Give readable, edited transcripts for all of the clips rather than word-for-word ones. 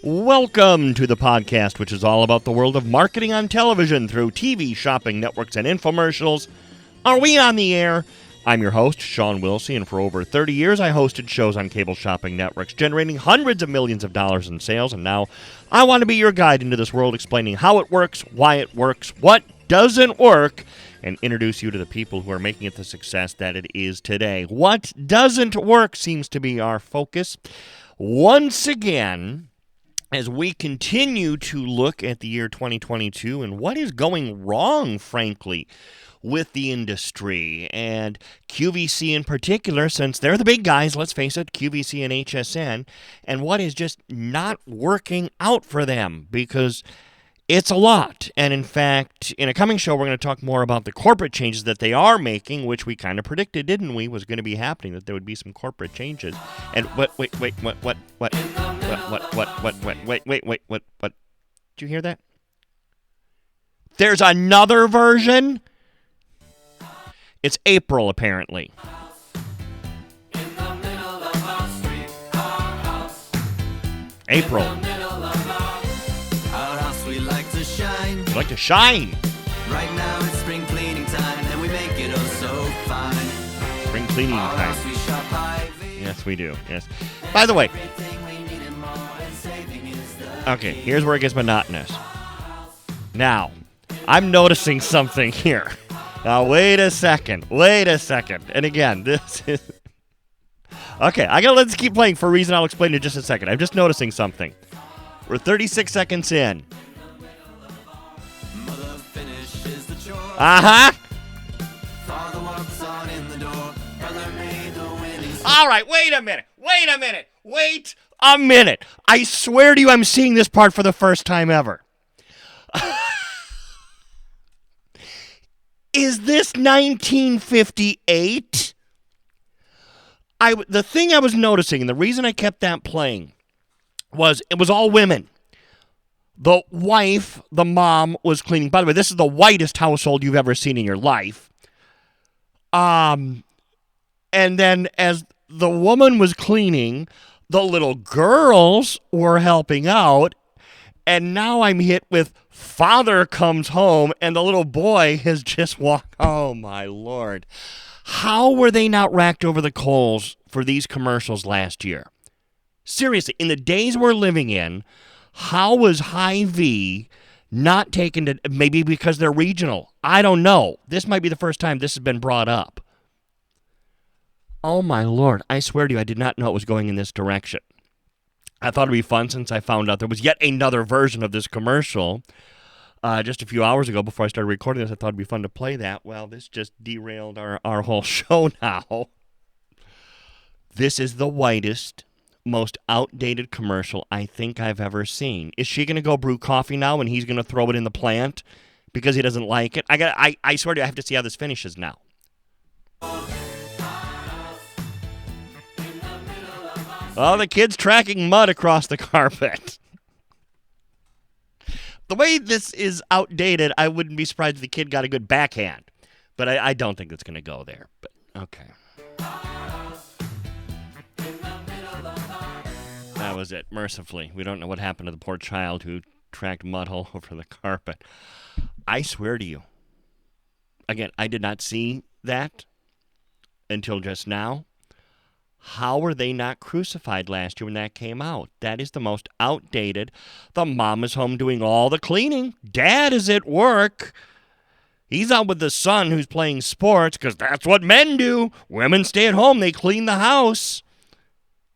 Welcome to the podcast, which is all about the world of marketing on television through TV, shopping networks, and infomercials. Are we on the air? I'm your host, Sean Wilsey, and for over 30 years I hosted shows on cable shopping networks, generating hundreds of millions of dollars in sales, and now I want to be your guide into this world, explaining how it works, why it works, what doesn't work, and introduce you to the people who are making it the success that it is today. What doesn't work seems to be our focus. Once again, as we continue to look at the year 2022 and what is going wrong, frankly, with the industry, and QVC in particular, since they're the big guys, let's face it, QVC and HSN, and what is just not working out for them, because it's a lot. And in fact, in a coming show, we're going to talk more about the corporate changes that they are making, which we kind of predicted, didn't we, was going to be happening, that there would be some corporate changes. And what? Did you hear that? There's another version? It's April, apparently. April. We like to shine. Right now it's spring cleaning time, and we make it oh so fine. Spring cleaning time. Yes, we do. Yes. By the way, okay, here's where it gets monotonous. Now, I'm noticing something here. Now, wait a second. And again, this is... Okay, let's keep playing for a reason I'll explain in just a second. I'm just noticing something. We're 36 seconds in. Uh-huh. All right, wait a minute. I swear to you, I'm seeing this part for the first time ever. Is this 1958? The thing I was noticing, and the reason I kept that playing, was it was all women. The wife, the mom, was cleaning. By the way, this is the whitest household you've ever seen in your life. And then as the woman was cleaning, the little girls were helping out. And now I'm hit with father comes home and the little boy has just walked. Oh, my Lord. How were they not racked over the coals for these commercials last year? Seriously, in the days we're living in, how was Hy-Vee not taken to, maybe because they're regional? I don't know. This might be the first time this has been brought up. Oh, my Lord. I swear to you, I did not know it was going in this direction. I thought it would be fun since I found out there was yet another version of this commercial just a few hours ago before I started recording this. I thought it would be fun to play that. Well, this just derailed our whole show now. This is the whitest, most outdated commercial I think I've ever seen. Is she going to go brew coffee now and he's going to throw it in the plant because he doesn't like it? I swear to you, I have to see how this finishes now. Oh, the kid's tracking mud across the carpet. The way this is outdated, I wouldn't be surprised if the kid got a good backhand. But I don't think it's going to go there. But okay. That was it, mercifully. We don't know what happened to the poor child who tracked mud all over the carpet. I swear to you. Again, I did not see that until just now. How were they not crucified last year when that came out? That is the most outdated. The mom is home doing all the cleaning. Dad is at work. He's out with the son who's playing sports because that's what men do. Women stay at home. They clean the house.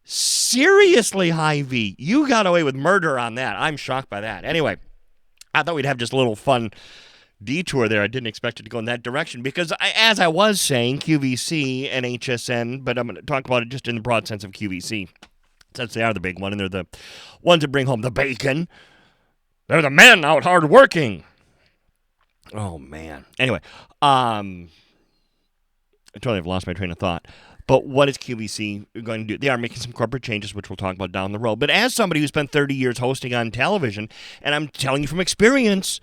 Seriously, Hy-Vee, you got away with murder on that. I'm shocked by that. Anyway, I thought we'd have just a little fun detour there. I didn't expect it to go in that direction because, as I was saying, QVC and HSN, but I'm going to talk about it just in the broad sense of QVC, since they are the big one and they're the ones that bring home the bacon. They're the men out hard working. Oh, man. Anyway, I totally have lost my train of thought. But what is QVC going to do? They are making some corporate changes, which we'll talk about down the road. But as somebody who spent 30 years hosting on television, and I'm telling you from experience,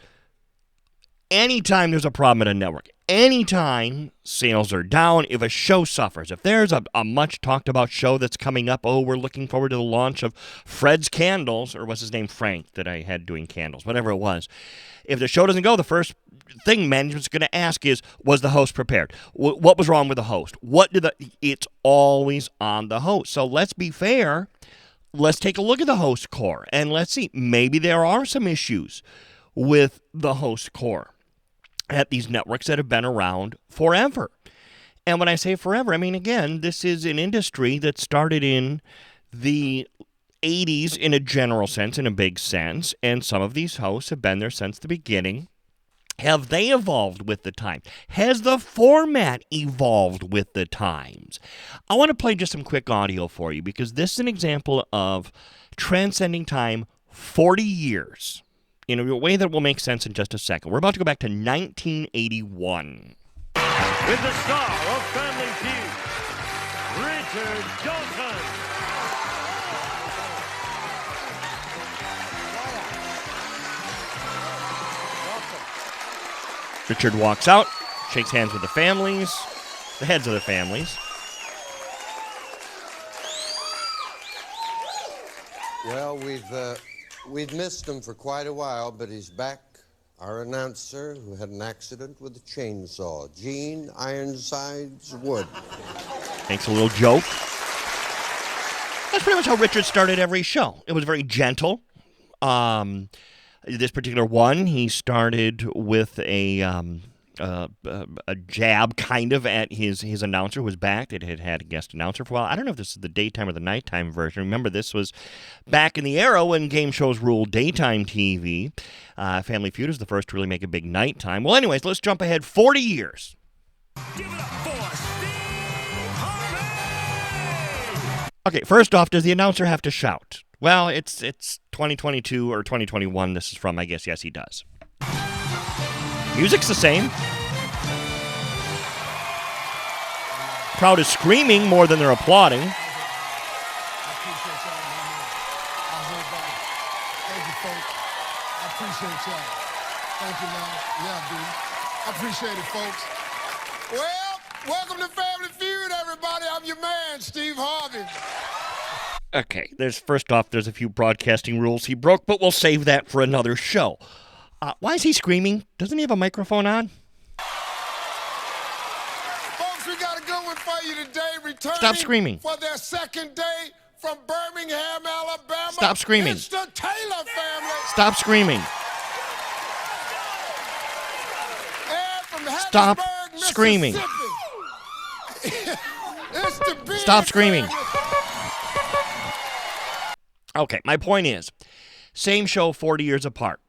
anytime there's a problem at a network, anytime sales are down, if a show suffers, if there's a much talked about show that's coming up, we're looking forward to the launch of Fred's Candles, or what's his name, Frank, that I had doing candles, whatever it was. If the show doesn't go, the first thing management's going to ask is, was the host prepared? What was wrong with the host? It's always on the host. So let's be fair. Let's take a look at the host core, and let's see. Maybe there are some issues with the host core at these networks that have been around forever. And when I say forever, I mean, again, this is an industry that started in the 80s in a general sense, in a big sense, and some of these hosts have been there since the beginning. Have they evolved with the time? Has the format evolved with the times? I want to play just some quick audio for you because this is an example of transcending time 40 years. In a way that will make sense in just a second. We're about to go back to 1981. With the star of Family Feud, Richard Dawson. Richard walks out, shakes hands with the families, the heads of the families. Well, we've missed him for quite a while, but he's back. Our announcer who had an accident with a chainsaw, Gene Ironsides Wood. Makes a little joke. That's pretty much how Richard started every show. It was very gentle. This particular one, he started with a jab kind of at his announcer who was back. It had had a guest announcer for a while. I don't know if this is the daytime or the nighttime version. Remember, this was back in the era when game shows ruled daytime TV. Family Feud was the first to really make a big nighttime. Well, anyways, let's jump ahead 40 years. Give it up for Steve Harvey! Okay, first off, does the announcer have to shout? Well, it's 2022 or 2021 this is from, I guess. Yes, he does. Music's the same. Crowd is screaming more than they're applauding. Thank you, folks. I appreciate y'all. Thank you, man. Yeah, dude. I appreciate it, folks. Well, welcome to Family Feud, everybody. I'm your man, Steve Harvey. Okay, first off, there's a few broadcasting rules he broke, but we'll save that for another show. Why is he screaming? Doesn't he have a microphone on? Folks, we got a good one for you today. Returning Stop screaming. For their second day from Birmingham, Alabama. Stop screaming. It's the Taylor family. Stop screaming. And from Stop Hattiesburg, screaming. Mississippi. It's the Beard Stop screaming. family. Okay, my point is, same show 40 years apart.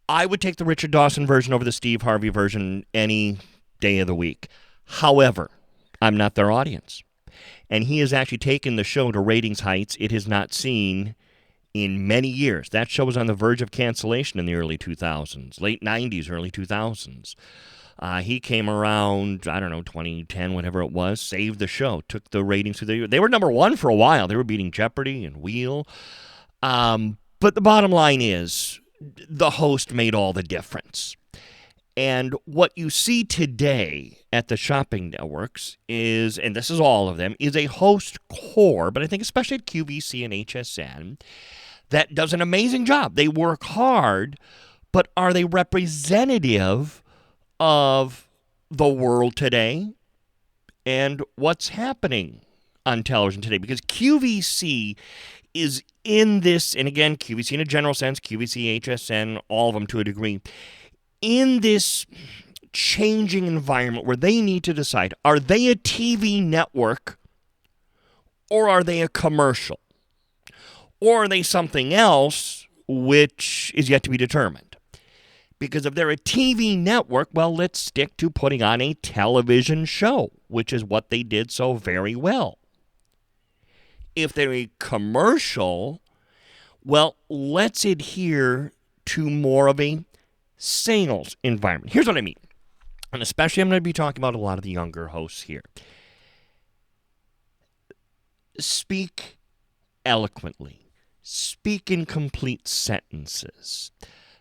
I would take the Richard Dawson version over the Steve Harvey version any day of the week. However, I'm not their audience. And he has actually taken the show to ratings heights it has not seen in many years. That show was on the verge of cancellation in the early 2000s, late 90s, early 2000s. He came around, 2010, whatever it was, saved the show, took the ratings through the... They were number one for a while. They were beating Jeopardy and Wheel. But the bottom line is, the host made all the difference. And what you see today at the shopping networks is, and this is all of them, is a host core, but I think especially at QVC and HSN, that does an amazing job. They work hard, but are they representative of the world today and what's happening on television today? Because QVC is in this, and again, QVC in a general sense, QVC, HSN, all of them to a degree, in this changing environment where they need to decide, are they a TV network or are they a commercial? Or are they something else which is yet to be determined? Because if they're a TV network, well, let's stick to putting on a television show, which is what they did so very well. If they're a commercial, well, let's adhere to more of a sales environment. Here's what I mean. And especially I'm going to be talking about a lot of the younger hosts here. Speak eloquently. Speak in complete sentences.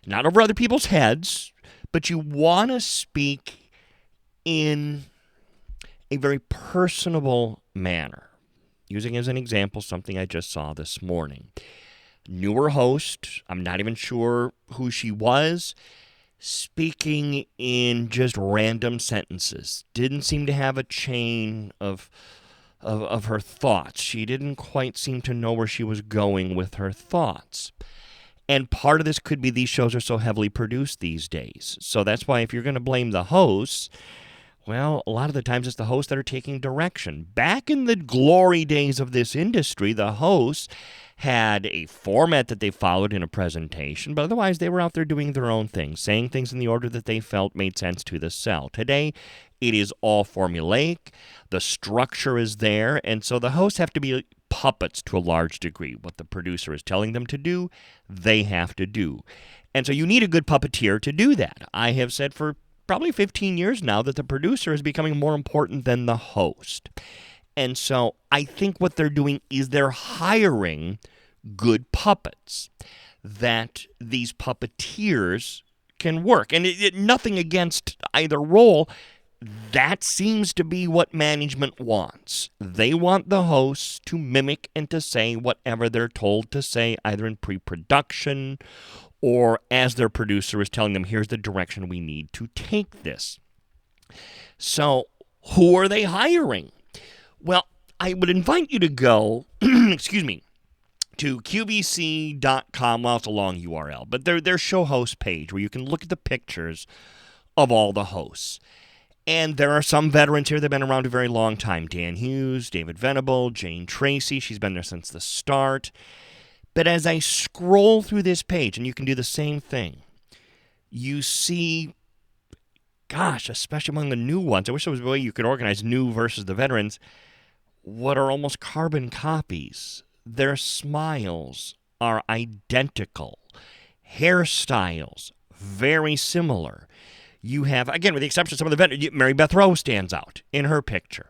Not over other people's heads, but you want to speak in a very personable manner. Using as an example something I just saw this morning. Newer host, I'm not even sure who she was, speaking in just random sentences. Didn't seem to have a chain of her thoughts. She didn't quite seem to know where she was going with her thoughts. And part of this could be these shows are so heavily produced these days. So that's why if you're going to blame the hosts, well, a lot of the times it's the hosts that are taking direction. Back in the glory days of this industry, the hosts had a format that they followed in a presentation, but otherwise they were out there doing their own thing, saying things in the order that they felt made sense to the cell. Today, it is all formulaic. The structure is there, and so the hosts have to be puppets to a large degree. What the producer is telling them to do, they have to do. And so you need a good puppeteer to do that. I have said for probably 15 years now that the producer is becoming more important than the host. And so I think what they're doing is they're hiring good puppets that these puppeteers can work. And nothing against either role. That seems to be what management wants. They want the hosts to mimic and to say whatever they're told to say, either in pre-production or as their producer is telling them, here's the direction we need to take this. So who are they hiring? Well, I would invite you to go, excuse me, to QVC.com. Well, it's a long URL, but their show host page where you can look at the pictures of all the hosts. And there are some veterans here that have been around a very long time. Dan Hughes, David Venable, Jane Tracy. She's been there since the start. But as I scroll through this page, and you can do the same thing, you see, gosh, especially among the new ones, I wish there was a way you could organize new versus the veterans, what are almost carbon copies. Their smiles are identical. Hairstyles, very similar. You have, again, with the exception of some of the veterans, Mary Beth Rowe stands out in her picture.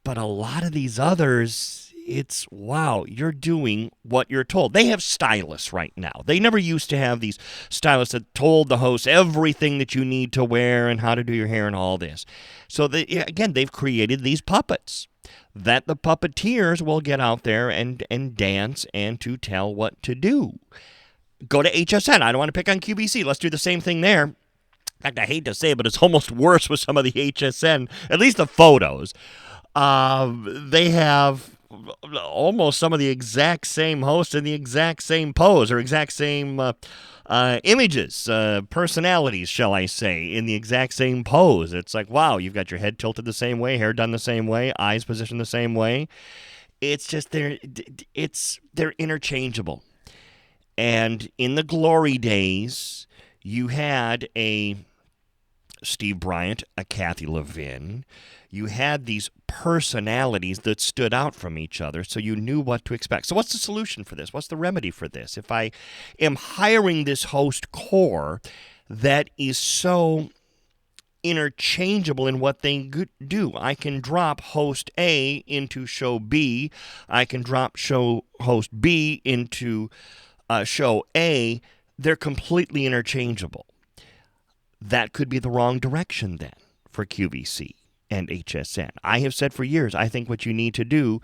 But a lot of these others, it's, wow, you're doing what you're told. They have stylists right now. They never used to have these stylists that told the hosts everything that you need to wear and how to do your hair and all this. So, they've created these puppets that the puppeteers will get out there and dance and to tell what to do. Go to HSN. I don't want to pick on QVC. Let's do the same thing there. In fact, I hate to say it, but it's almost worse with some of the HSN, at least the photos. They have almost some of the exact same hosts in the exact same pose or exact same images, personalities, shall I say, in the exact same pose. It's like, wow, you've got your head tilted the same way, hair done the same way, eyes positioned the same way. It's just they're interchangeable. And in the glory days, you had a Steve Bryant, a Kathy Levin. You had these personalities that stood out from each other, so you knew what to expect. So what's the solution for this? What's the remedy for this? If I am hiring this host core that is so interchangeable in what they do, I can drop host A into show B. I can drop show host B into show A. They're completely interchangeable. That could be the wrong direction then for QVC and HSN. I have said for years, I think what you need to do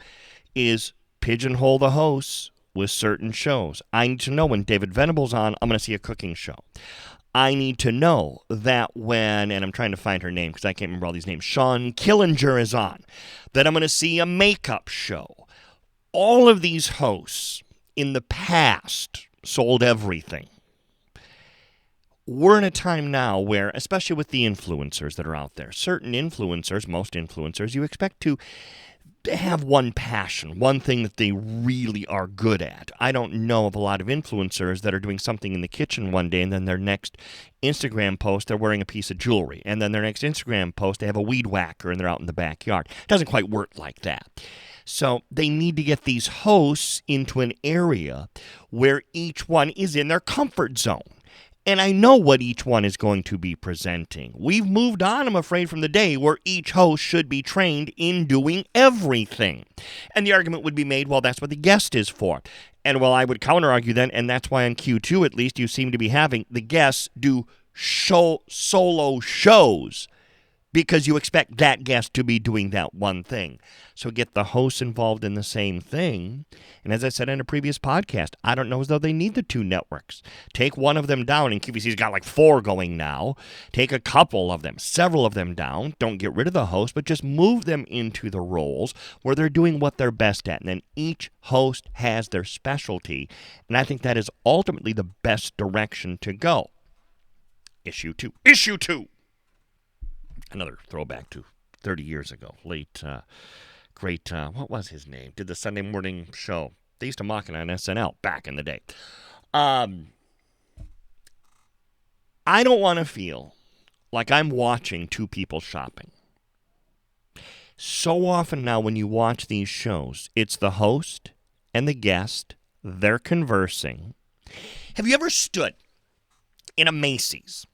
is pigeonhole the hosts with certain shows. I need to know when David Venable's on, I'm going to see a cooking show. I need to know that when, and I'm trying to find her name because I can't remember all these names, Sean Killinger is on, that I'm going to see a makeup show. All of these hosts in the past sold everything. We're in a time now where, especially with the influencers that are out there, certain influencers, most influencers, you expect to have one passion, one thing that they really are good at. I don't know of a lot of influencers that are doing something in the kitchen one day and then their next Instagram post, they're wearing a piece of jewelry. And then their next Instagram post, they have a weed whacker and they're out in the backyard. It doesn't quite work like that. So they need to get these hosts into an area where each one is in their comfort zone. And I know what each one is going to be presenting. We've moved on, I'm afraid, from the day where each host should be trained in doing everything. And the argument would be made, well, that's what the guest is for. And well, I would counter-argue then, and that's why on Q2 at least you seem to be having the guests do solo shows because you expect that guest to be doing that one thing. So get the hosts involved in the same thing. And as I said in a previous podcast, I don't know as though they need the two networks. Take one of them down, and QVC's got like 4 going now. Take a couple of them, several of them down. Don't get rid of the host, but just move them into the roles where they're doing what they're best at. And then each host has their specialty. And I think that is ultimately the best direction to go. Issue 2. Issue 2. Another throwback to 30 years ago. Great, what was his name? Did the Sunday morning show. They used to mock it on SNL back in the day. I don't want to feel like I'm watching two people shopping. So often now when you watch these shows, it's the host and the guest. They're conversing. Have you ever stood in a Macy's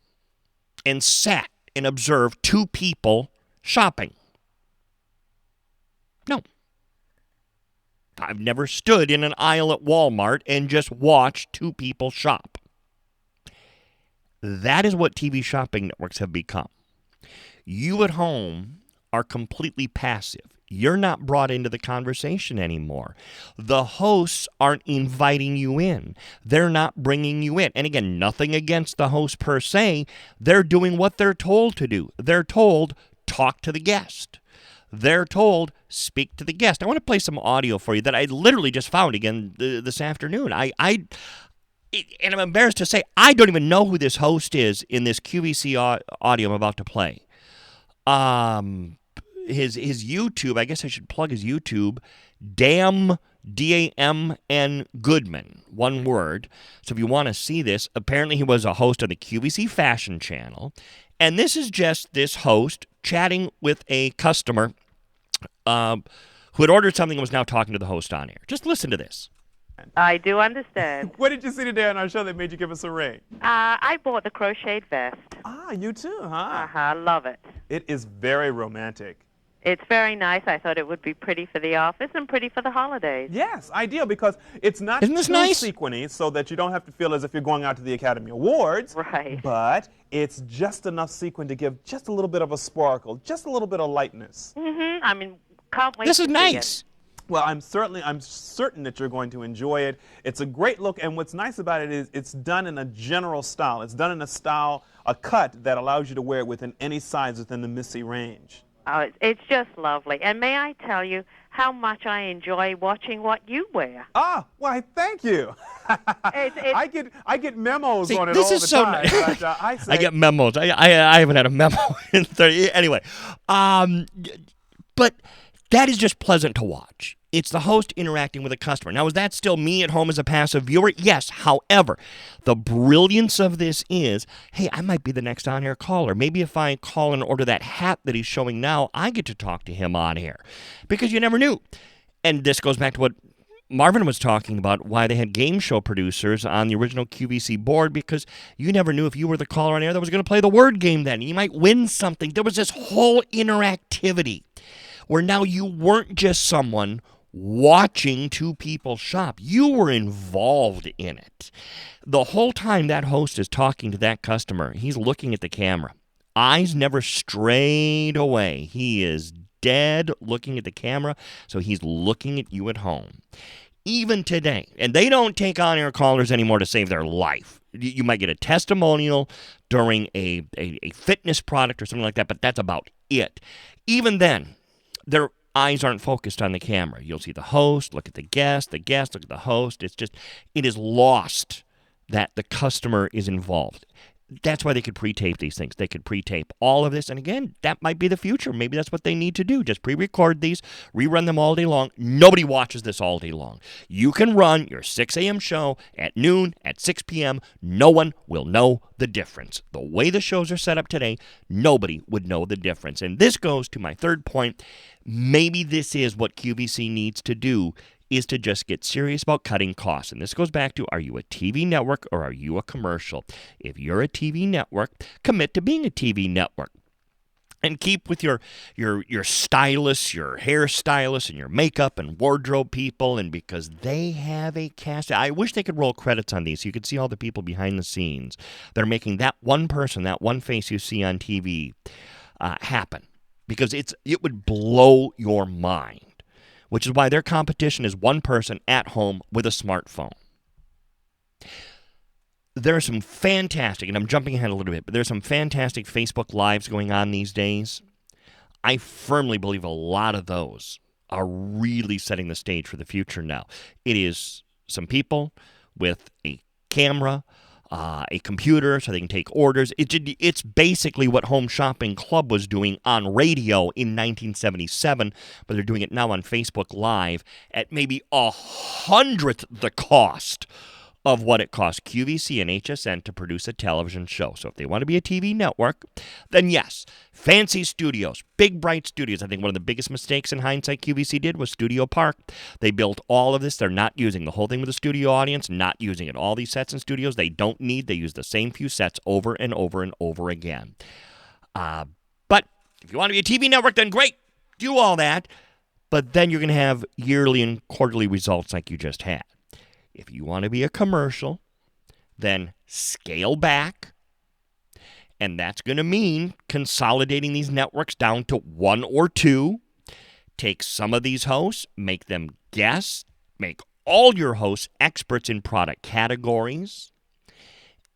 and sat and observed two people shopping? No. I've never stood in an aisle at Walmart and just watched two people shop. That is what TV shopping networks have become. You at home are completely passive. You're not brought into the conversation anymore. The hosts aren't inviting you in. They're not bringing you in. And again, nothing against the host per se. They're doing what they're told to do. They're told, talk to the guest. They're told, speak to the guest. I want to play some audio for you that I literally just found again this afternoon. And I'm embarrassed to say, I don't even know who this host is in this QVC audio I'm about to play. His YouTube, I guess I should plug his YouTube, Damn, D-A-M-N Goodman, one word. So if you want to see this, apparently he was a host on the QVC Fashion Channel. And this is just this host chatting with a customer who had ordered something and was now talking to the host on air. Just listen to this. I do understand. What did you see today on our show that made you give us a ring? I bought the crocheted vest. Ah, you too, huh? Love it. It is very romantic. It's very nice. I thought it would be pretty for the office and pretty for the holidays. Yes, ideal, because it's not Isn't this too nice? sequiny so that you don't have to feel as if you're going out to the Academy Awards. Right. But it's just enough sequin to give just a little bit of a sparkle, just a little bit of lightness. Mm-hmm. I mean, can't wait This to is see nice. it. Well, I'm certain that you're going to enjoy it. It's a great look, and what's nice about it is it's done in a general style. It's done in a style, a cut that allows you to wear it within any size within the Missy range. Oh, it's just lovely. And may I tell you how much I enjoy watching what you wear? Ah, why, thank you. I get memos See, on it this all is the so time. nice. But, I say, I get memos. I haven't had a memo in 30. Anyway, but that is just pleasant to watch. It's the host interacting with a customer. Now, is that still me at home as a passive viewer? Yes. However, the brilliance of this is, hey, I might be the next on-air caller. Maybe if I call and order that hat that he's showing now, I get to talk to him on air. Because you never knew. And this goes back to what Marvin was talking about, why they had game show producers on the original QVC board, because you never knew if you were the caller on air that was going to play the word game then. You might win something. There was this whole interactivity where now you weren't just someone watching two people shop. You were involved in it. The whole time that host is talking to that customer, he's looking at the camera. Eyes never strayed away. He is dead looking at the camera, so he's looking at you at home. Even today, and they don't take on-air callers anymore to save their life. You might get a testimonial during a fitness product or something like that, but that's about it. Even then, their eyes aren't focused on the camera. You'll see the host, look at the guest, look at the host. It is lost that the customer is involved. That's why they could pre-tape these things. They could pre-tape all of this. And again, that might be the future. Maybe that's what they need to do. Just pre-record these, rerun them all day long. Nobody watches this all day long. You can run your 6 a.m. show at noon, at 6 p.m. No one will know the difference. The way the shows are set up today, nobody would know the difference. And this goes to my third point. Maybe this is what QVC needs to do, is to just get serious about cutting costs. And this goes back to, are you a TV network or are you a commercial? If you're a TV network, commit to being a TV network. And keep with your stylists, your hairstylists, and your makeup and wardrobe people, and because they have a cast. I wish they could roll credits on these so you could see all the people behind the scenes that are making that one person, that one face you see on TV, happen, because it would blow your mind, which is why their competition is one person at home with a smartphone. There are some fantastic, and I'm jumping ahead a little bit, but there's some fantastic Facebook Lives going on these days. I firmly believe a lot of those are really setting the stage for the future now. It is some people with a camera, a computer, so they can take orders. It's basically what Home Shopping Club was doing on radio in 1977, but they're doing it now on Facebook Live at maybe 100th the cost of what it costs QVC and HSN to produce a television show. So if they want to be a TV network, then yes, fancy studios, big bright studios. I think one of the biggest mistakes in hindsight QVC did was Studio Park. They built all of this. They're not using the whole thing with a studio audience, not using it. All these sets and studios they don't need. They use the same few sets over and over and over again. But if you want to be a TV network, then great. Do all that. But then you're going to have yearly and quarterly results like you just had. If you want to be a commercial, then scale back. And that's going to mean consolidating these networks down to one or two. Take some of these hosts, make them guests, make all your hosts experts in product categories,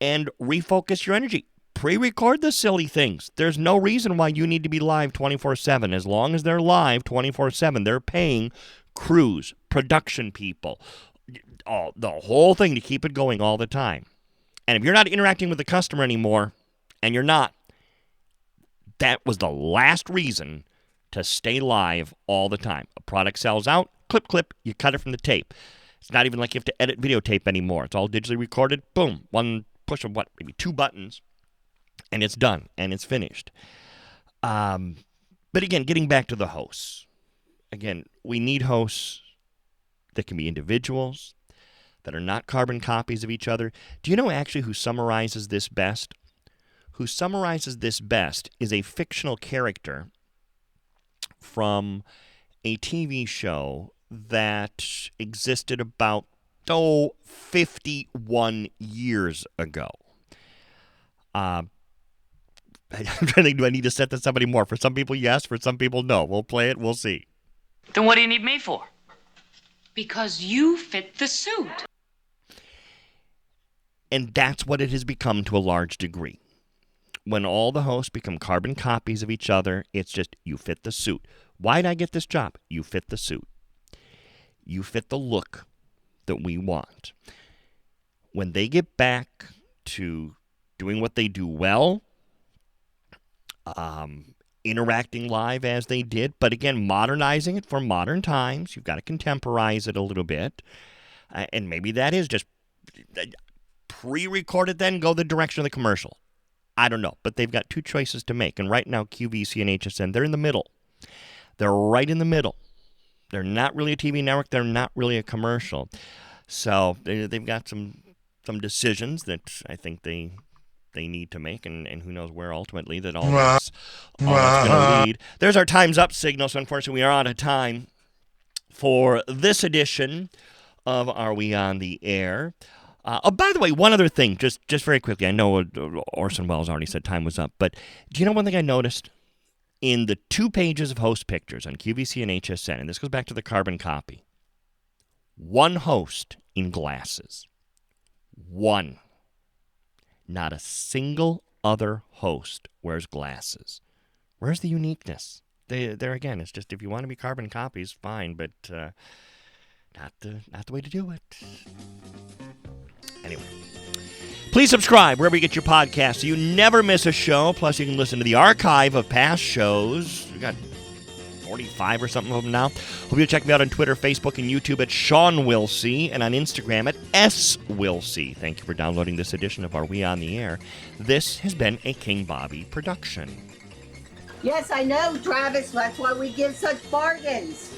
and refocus your energy. Pre-record the silly things. There's no reason why you need to be live 24/7. As long as they're live 24/7, they're paying crews, production people, the whole thing to keep it going all the time. And if you're not interacting with the customer anymore, and you're not, that was the last reason to stay live all the time. A product sells out, clip, you cut it from the tape. It's not even like you have to edit videotape anymore. It's all digitally recorded. Boom, one push of maybe two buttons, and it's done, and it's finished. But again, getting back to the hosts. Again, we need hosts that can be individuals, that are not carbon copies of each other. Do you know actually who summarizes this best? Who summarizes this best is a fictional character from a TV show that existed about, 51 years ago. I'm trying to think, do I need to set this up anymore? For some people, yes. For some people, no. We'll play it. We'll see. Then what do you need me for? Because you fit the suit. And that's what it has become to a large degree. When all the hosts become carbon copies of each other, it's just, you fit the suit. Why'd I get this job? You fit the suit. You fit the look that we want. When they get back to doing what they do well, interacting live as they did, but again, modernizing it for modern times. You've got to contemporize it a little bit. And maybe that is just pre-recorded, then go the direction of the commercial. I don't know, but they've got two choices to make. And right now, QVC and HSN, they're in the middle. They're right in the middle. They're not really a TV network. They're not really a commercial. So they've got some decisions that I think they need to make, and who knows where ultimately that all that's going to lead. There's our time's up signal, so unfortunately we are out of time for this edition of Are We On the Air? By the way, one other thing, just very quickly. I know Orson Welles already said time was up, but do you know one thing I noticed? In the 2 pages of host pictures on QVC and HSN, and this goes back to the carbon copy, one host in glasses. One. Not a single other host wears glasses. Where's the uniqueness? There again, it's just if you want to be carbon copies, fine, but not the way to do it. Anyway, please subscribe wherever you get your podcasts so you never miss a show. Plus, you can listen to the archive of past shows. We got 45 or something of them now. Hope you'll check me out on Twitter, Facebook, and YouTube at Sean Wilsey, and on Instagram at SWilsey. Thank you for downloading this edition of Are We On the Air? This has been a King Bobby production. Yes, I know, Travis. That's why we give such bargains.